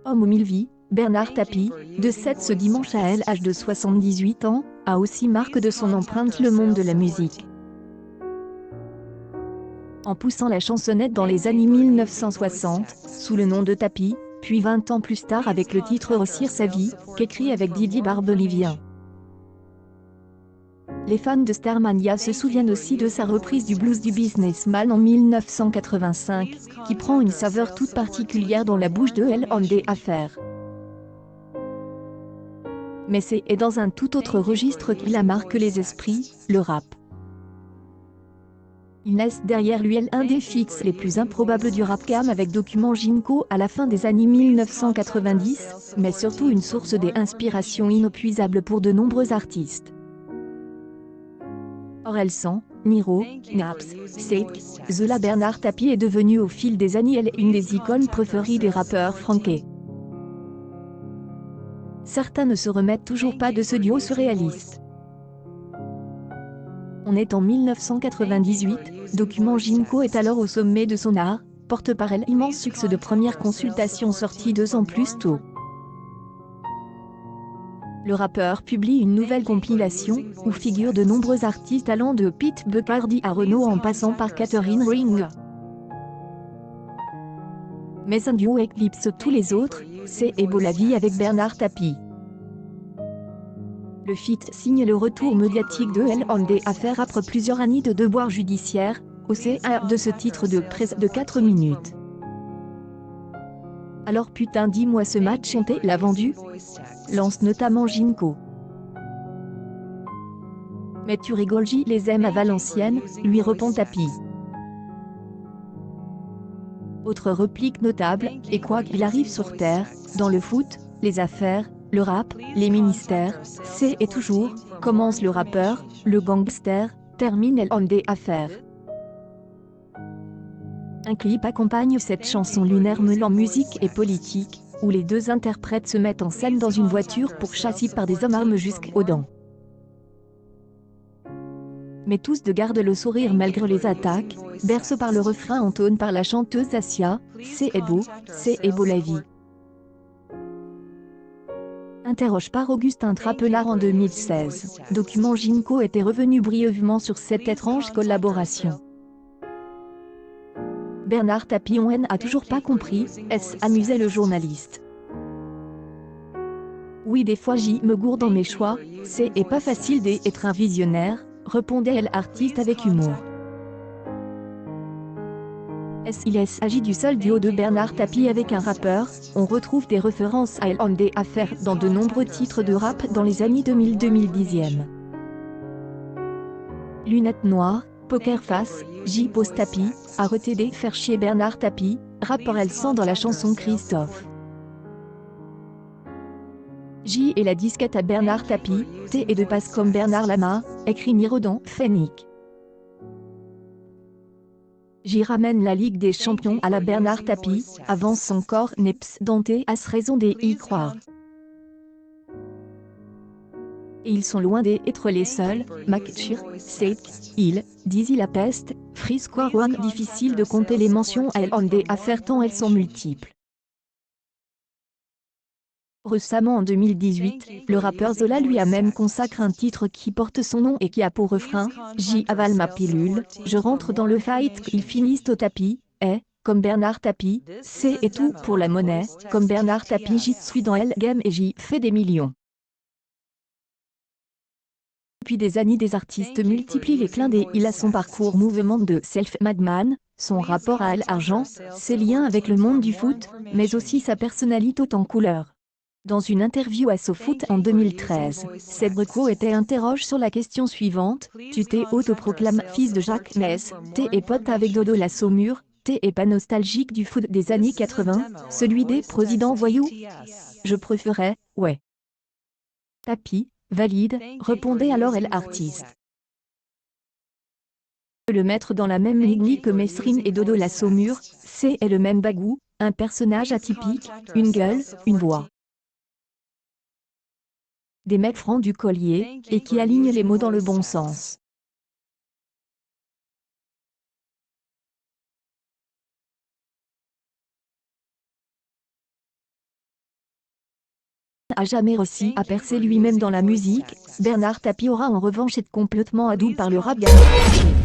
Homme aux mille vies, Bernard Tapie, décède ce dimanche à l'âge de 78 ans, a aussi marqué de son empreinte le monde de la musique. En poussant la chansonnette dans les années 1960, sous le nom de Tapie, puis 20 ans plus tard avec le titre Réussir sa vie, qu'écrit avec Didier Barbelivien. Les fans de Starmania se souviennent aussi de sa reprise du blues du Businessman en 1985, qui prend une saveur toute particulière dans la bouche de L.O.N.D. Affair. Mais c'est dans un tout autre registre qu'il a marqué les esprits, le rap. Il laisse derrière lui un des feats les plus improbables du rap game avec Document Ginko à la fin des années 1990, mais surtout une source d'inspiration inépuisable pour de nombreux artistes. Orelsan, Niro, Naps, Seik, Zola. Bernard Tapie est devenu au fil des années une des icônes préférées des rappeurs français. Certains ne se remettent toujours pas de ce duo surréaliste. On est en 1998, Document Ginko est alors au sommet de son art, porte par l'immense succès de Première Consultation sorti 2 ans plus tôt. Le rappeur publie une nouvelle compilation, où figurent de nombreux artistes allant de Pete Bacardi à Renaud en passant par Catherine Ring. Mais un duo éclipse tous les autres, c'est Beau la vie avec Bernard Tapie. Le feat signe le retour médiatique de L.O.N.D. Affair après plusieurs années de devoirs judiciaires, au CR de ce titre de presse de 4 minutes. Alors putain dis-moi ce match on l'a vendu, lance notamment Ginko. Mais tu rigoles J les aime à Valenciennes, lui répond Tapie. Autre réplique notable, et quoi qu'il arrive sur Terre, dans le foot, les affaires, le rap, les ministères, c'est et toujours, commence le rappeur, le gangster, termine L.O.N.D. Affair. Un clip accompagne cette chanson lunaire mêlant musique et politique, où les deux interprètes se mettent en scène dans une voiture pourchassée par des hommes armés jusqu'aux dents. Mais tous de garde le sourire malgré les attaques, bercé par le refrain entonné par la chanteuse Asia, c'est beau la vie. Interroge par Augustin Trapenard en 2016, Document Ginko était revenu brièvement sur cette étrange collaboration. Bernard Tapie on a toujours pas compris, amusait le journaliste. Oui des fois j'y me gourde dans mes choix, c'est pas facile d'être un visionnaire, répondait l'artiste avec humour. Il s'agit du seul duo de Bernard Tapie avec un rappeur, on retrouve des références à L.O.N.D. Affair dans de nombreux titres de rap dans les années 2000-2010. Lunettes noires, Poker Face, J pose Tapie, arrêté de faire chier Bernard Tapie, rappeur Elsan dans la chanson Christophe. J et la disquette à Bernard Tapie, T et de passe comme Bernard Lama, écrit Niro dans Phénique. J ramène la Ligue des Champions à la Bernard Tapie, avance son corps Neps Dante a raison d'y croire. Et ils sont loin d'être les seuls, McChir, Seik, Hill, Dizzy la peste, Frisquaron. Difficile de compter les mentions à L.O.N.D. Affair tant elles sont multiples. Récemment en 2018, le rappeur Zola lui a même consacré un titre qui porte son nom et qui a pour refrain « J'y avale ma pilule, je rentre dans le fight ». Ils finissent au tapis, comme Bernard Tapie, c'est tout pour la monnaie, comme Bernard Tapie j'y suis dans L Game et j'y fais des millions. Depuis des années des artistes multiplient les clins d'œil à son parcours mouvement de self-made man, son rapport à l'argent, ses liens avec le monde du foot, mais aussi sa personnalité haute en couleur. Dans une interview à SoFoot en 2013, Seb Breco était interroge sur la question suivante, tu t'es autoproclame fils de Jacques Mess, t'es pote avec Dodo la Saumure, t'es pas nostalgique du foot des années 80, celui des présidents voyous? Je préférais, ouais. Tapie, valide, répondait alors l'artiste. Le mettre dans la même lignée que Mesrine et Dodo la Saumure, c'est le même bagou, un personnage atypique, une gueule, une voix. Des mecs francs du collier, et qui alignent les mots dans le bon sens. a jamais réussi à percer lui-même dans la musique. Bernard Tapie aura en revanche été complètement adoubé par le rap gangsta.